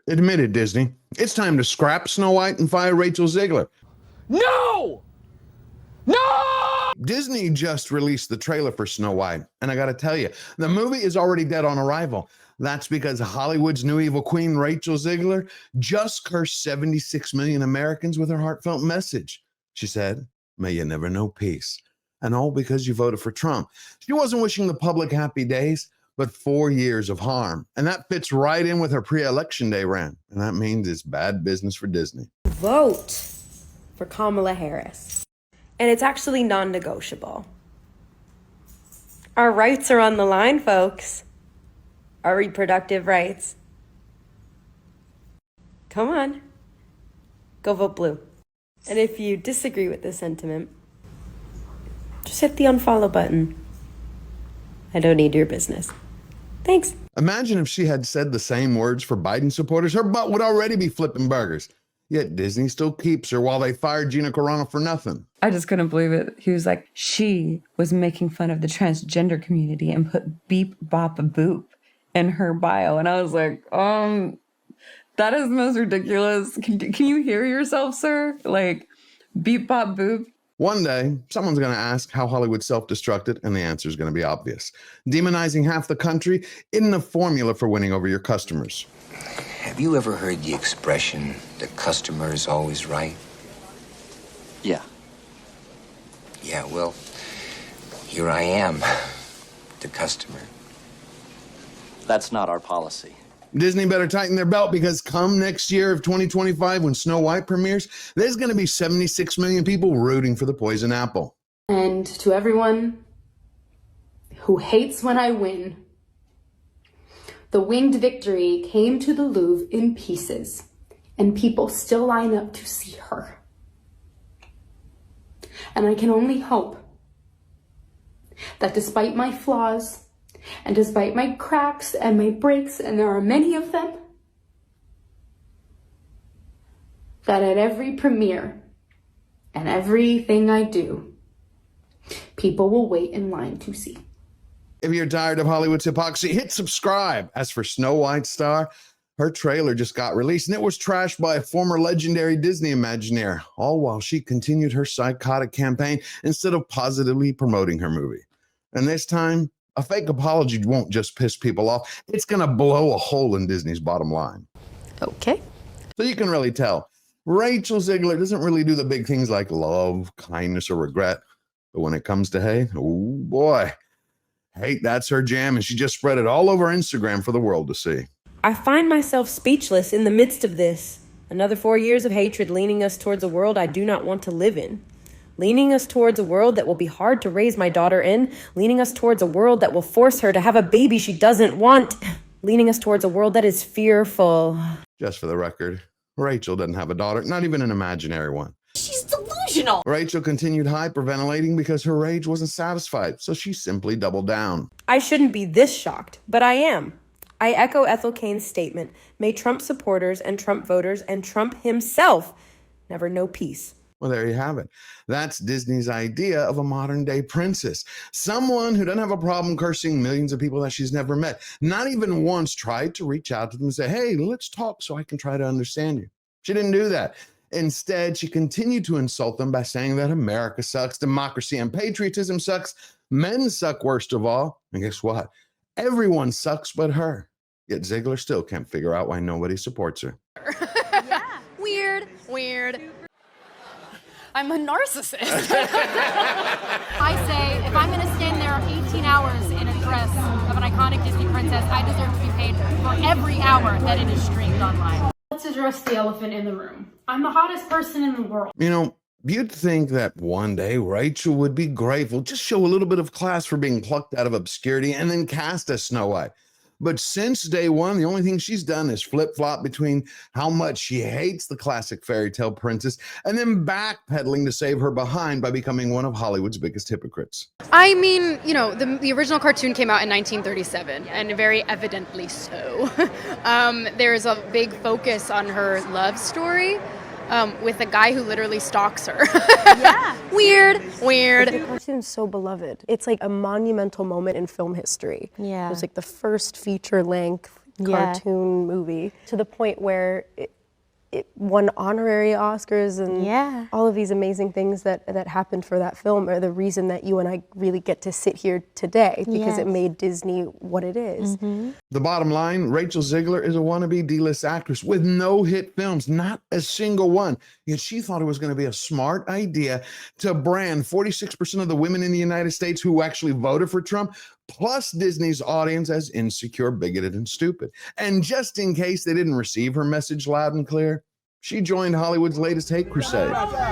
Admit it, Disney. It's time to scrap Snow White and fire Rachel Zegler. No! No! Disney just released the trailer for Snow White, and I gotta tell you, the movie is already dead on arrival. That's because Hollywood's new evil queen, Rachel Zegler, just cursed 76 million Americans with her heartfelt message. She said, "May you never know peace." And all because you voted for Trump. She wasn't wishing the public happy days, but 4 years of harm. And that fits right in with her pre-election day rant. And that means it's bad business for Disney. Vote for Kamala Harris. And it's actually non-negotiable. Our rights are on the line, folks. Our reproductive rights. Come on. Go vote blue. And if you disagree with this sentiment, just hit the unfollow button. I don't need your business. Thanks. Imagine if she had said the same words for Biden supporters. Her butt would already be flipping burgers. Yet Disney still keeps her while they fired Gina Carano for nothing. I just couldn't believe it. He was like, she was making fun of the transgender community and put beep, bop, boop in her bio. And I was like, that is the most ridiculous. Can you hear yourself, sir? Like, beep, bop, boop. One day, someone's going to ask how Hollywood self-destructed, and the answer is going to be obvious. Demonizing half the country isn't the formula for winning over your customers. Have you ever heard the expression, the customer is always right? Yeah. Yeah, well, here I am, the customer. That's not our policy. Disney better tighten their belt because come next year of 2025, when Snow White premieres, there's going to be 76 million people rooting for the poison apple. And to everyone who hates when I win, the winged victory came to the Louvre in pieces, and people still line up to see her. And I can only hope that despite my flaws, and despite my cracks and my breaks, and there are many of them, that at every premiere and everything I do, people will wait in line to see. If you're tired of Hollywood's hypocrisy, hit subscribe. As for Snow White's star, her trailer just got released, and it was trashed by a former legendary Disney Imagineer, all while she continued her psychotic campaign instead of positively promoting her movie. And this time, a fake apology won't just piss people off. It's going to blow a hole in Disney's bottom line. Okay. So you can really tell. Rachel Zegler doesn't really do the big things like love, kindness, or regret. But when it comes to hate, oh boy, hate, that's her jam. And she just spread it all over Instagram for the world to see. I find myself speechless in the midst of this. Another 4 years of hatred leaning us towards a world I do not want to live in. Leaning us towards a world that will be hard to raise my daughter in. Leaning us towards a world that will force her to have a baby she doesn't want. Leaning us towards a world that is fearful. Just for the record, Rachel doesn't have a daughter, not even an imaginary one. She's delusional. Rachel continued hyperventilating because her rage wasn't satisfied, so she simply doubled down. I shouldn't be this shocked, but I am. I echo Ethel Cain's statement. May Trump supporters and Trump voters and Trump himself never know peace. Well, there you have it. That's Disney's idea of a modern-day princess. Someone who doesn't have a problem cursing millions of people that she's never met. Not even once tried to reach out to them and say, hey, let's talk so I can try to understand you. She didn't do that. Instead, she continued to insult them by saying that America sucks, democracy and patriotism sucks, men suck worst of all. And guess what? Everyone sucks but her. Yet Zegler still can't figure out why nobody supports her. Yeah. Weird. I'm a narcissist. I say, if I'm going to stand there 18 hours in a dress of an iconic Disney princess, I deserve to be paid for every hour that it is streamed online. Let's address the elephant in the room. I'm the hottest person in the world. You know, you'd think that one day Rachel would be grateful, just show a little bit of class for being plucked out of obscurity and then cast as Snow White. But since day one, the only thing she's done is flip-flop between how much she hates the classic fairy tale princess and then backpedaling to save her behind by becoming one of Hollywood's biggest hypocrites. I mean, you know, the original cartoon came out in 1937, and very evidently so. There's a big focus on her love story with a guy who literally stalks her. Yeah. Weird. The cartoon's so beloved. It's like a monumental moment in film history. Yeah. It was like the first feature-length, cartoon movie to the point where it won honorary Oscars and all of these amazing things that happened for that film are the reason that you and I really get to sit here today because it made Disney what it is. The bottom line, Rachel Zegler is a wannabe D-list actress with no hit films, not a single one. Yet she thought it was going to be a smart idea to brand 46% of the women in the United States who actually voted for Trump, plus Disney's audience, as insecure, bigoted, and stupid. And just in case they didn't receive her message loud and clear, she joined Hollywood's latest hate crusade.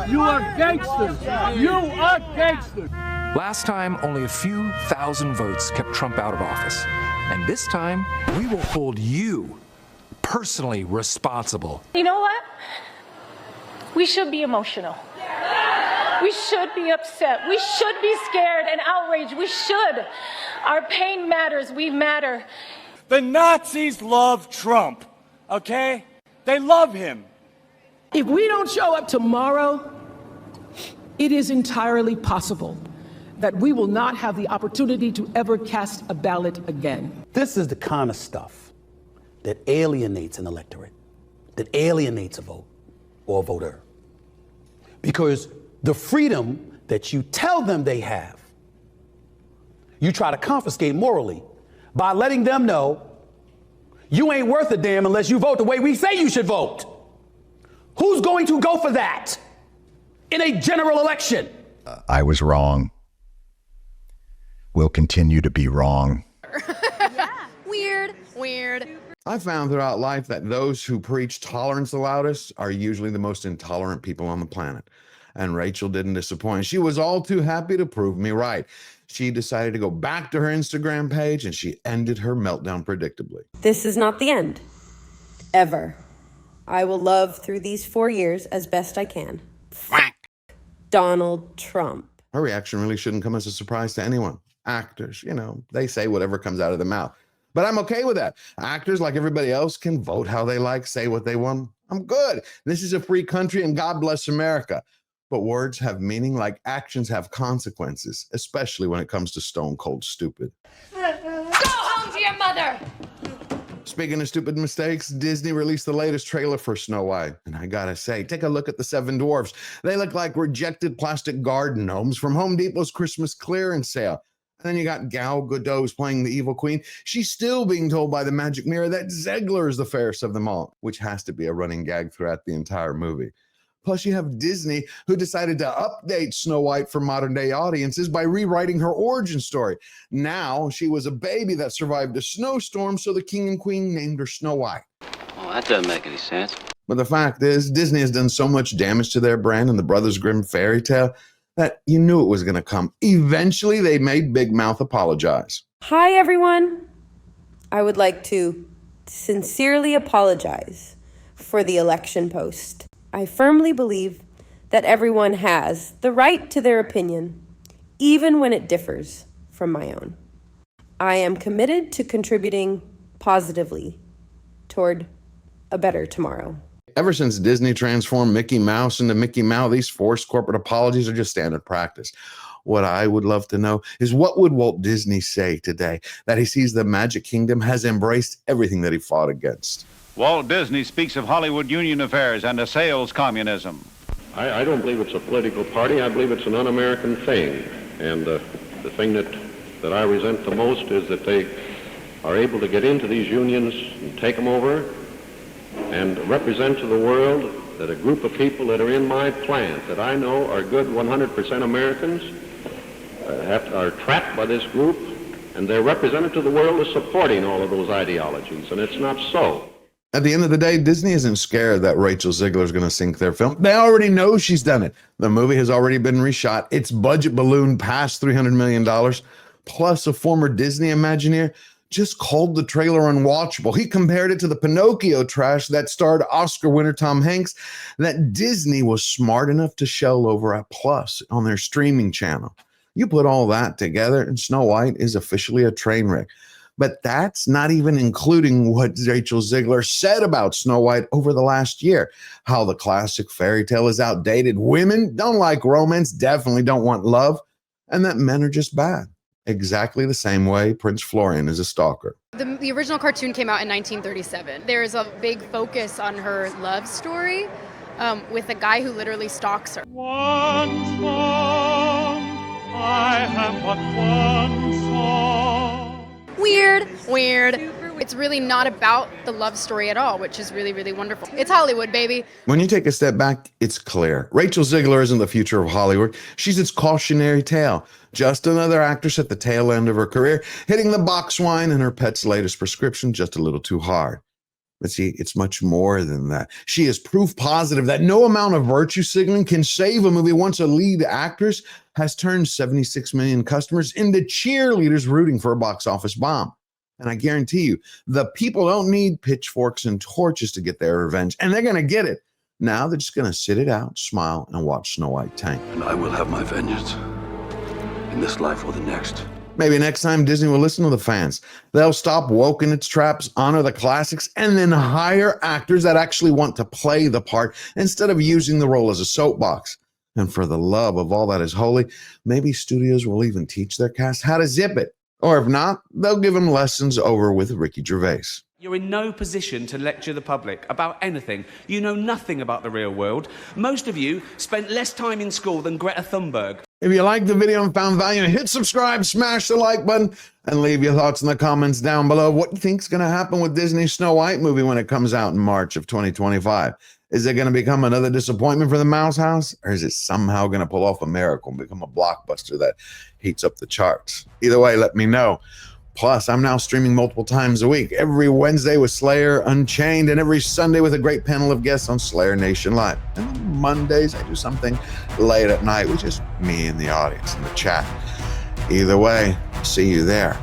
You are gangsters. You are gangsters. Last time, only a few thousand votes kept Trump out of office. And this time, we will hold you personally responsible. You know what? We should be emotional. We should be upset. We should be scared and outraged. We should. Our pain matters. We matter. The Nazis love Trump, okay? They love him. If we don't show up tomorrow, it is entirely possible that we will not have the opportunity to ever cast a ballot again. This is the kind of stuff that alienates an electorate, that alienates a vote or a voter. Because the freedom that you tell them they have, you try to confiscate morally by letting them know you ain't worth a damn unless you vote the way we say you should vote. Who's going to go for that in a general election? I was wrong. Will continue to be wrong. Weird. I found throughout life that those who preach tolerance the loudest are usually the most intolerant people on the planet. And Rachel didn't disappoint. She was all too happy to prove me right. She decided to go back to her Instagram page and she ended her meltdown predictably. This is not the end. Ever. I will love through these 4 years as best I can. Donald Trump. Her reaction really shouldn't come as a surprise to anyone. Actors, they say whatever comes out of their mouth. But I'm okay with that. Actors, like everybody else, can vote how they like, say what they want. I'm good. This is a free country and God bless America. But words have meaning like actions have consequences, especially when it comes to stone cold stupid. Go home to your mother. Speaking of stupid mistakes, Disney released the latest trailer for Snow White. And I gotta say, take a look at the 7 dwarfs. They look like rejected plastic garden gnomes from Home Depot's Christmas clearance sale. And then you got Gal Gadot's playing the evil queen. She's still being told by the magic mirror that Zegler is the fairest of them all, which has to be a running gag throughout the entire movie. Plus, you have Disney, who decided to update Snow White for modern-day audiences by rewriting her origin story. Now, she was a baby that survived a snowstorm, so the king and queen named her Snow White. Oh, that doesn't make any sense. But the fact is, Disney has done so much damage to their brand and the Brothers Grimm fairy tale that you knew it was going to come. Eventually, they made Big Mouth apologize. Hi, everyone. I would like to sincerely apologize for the election post. I firmly believe that everyone has the right to their opinion, even when it differs from my own. I am committed to contributing positively toward a better tomorrow. Ever since Disney transformed Mickey Mouse into Mickey Mouse, these forced corporate apologies are just standard practice. What I would love to know is what would Walt Disney say today that he sees the Magic Kingdom has embraced everything that he fought against? Walt Disney speaks of Hollywood union affairs and a sales communism. I don't believe it's a political party. I believe it's an un-American thing. And the thing that I resent the most is that they are able to get into these unions and take them over and represent to the world that a group of people that are in my plant that I know are good 100% Americans are trapped by this group, and they're represented to the world as supporting all of those ideologies, and it's not so. At the end of the day, Disney isn't scared that Rachel Zegler is going to sink their film. They already know she's done it. The movie has already been reshot. Its budget ballooned past $300 million. Plus, a former Disney Imagineer just called the trailer unwatchable. He compared it to the Pinocchio trash that starred Oscar winner Tom Hanks that Disney was smart enough to shell over at Plus on their streaming channel. You put all that together, and Snow White is officially a train wreck. But that's not even including what Rachel Zegler said about Snow White over the last year. How the classic fairy tale is outdated. Women don't like romance, definitely don't want love, and that men are just bad. exactly the same way Prince Florian is a stalker. The original cartoon came out in 1937. There's a big focus on her love story with a guy who literally stalks her. One song, I have but one song. Weird. It's really not about the love story at all, which is really, really wonderful. It's Hollywood, baby. When you take a step back, it's clear. Rachel Zegler isn't the future of Hollywood. She's its cautionary tale. Just another actress at the tail end of her career, hitting the box wine and her pet's latest prescription just a little too hard. But see, it's much more than that. She is proof positive that no amount of virtue signaling can save a movie once a lead actress has turned 76 million customers into cheerleaders rooting for a box office bomb. And I guarantee you, the people don't need pitchforks and torches to get their revenge, and they're going to get it. Now they're just going to sit it out, smile, and watch Snow White tank. And I will have my vengeance in this life or the next. Maybe next time Disney will listen to the fans. They'll stop woke in its traps, honor the classics, and then hire actors that actually want to play the part instead of using the role as a soapbox. And for the love of all that is holy, maybe studios will even teach their cast how to zip it. Or if not, they'll give them lessons over with Ricky Gervais. You're in no position to lecture the public about anything. You know nothing about the real world. Most of you spent less time in school than Greta Thunberg. If you liked the video and found value, hit subscribe, smash the like button, and leave your thoughts in the comments down below. What do you think's going to happen with Disney's Snow White movie when it comes out in March of 2025? Is it going to become another disappointment for the Mouse House? Or is it somehow going to pull off a miracle and become a blockbuster that heats up the charts? Either way, let me know. Plus, I'm now streaming multiple times a week. Every Wednesday with Slayer Unchained, and every Sunday with a great panel of guests on Slayer Nation Live. And on Mondays, I do something late at night with just me and the audience in the chat. Either way, see you there.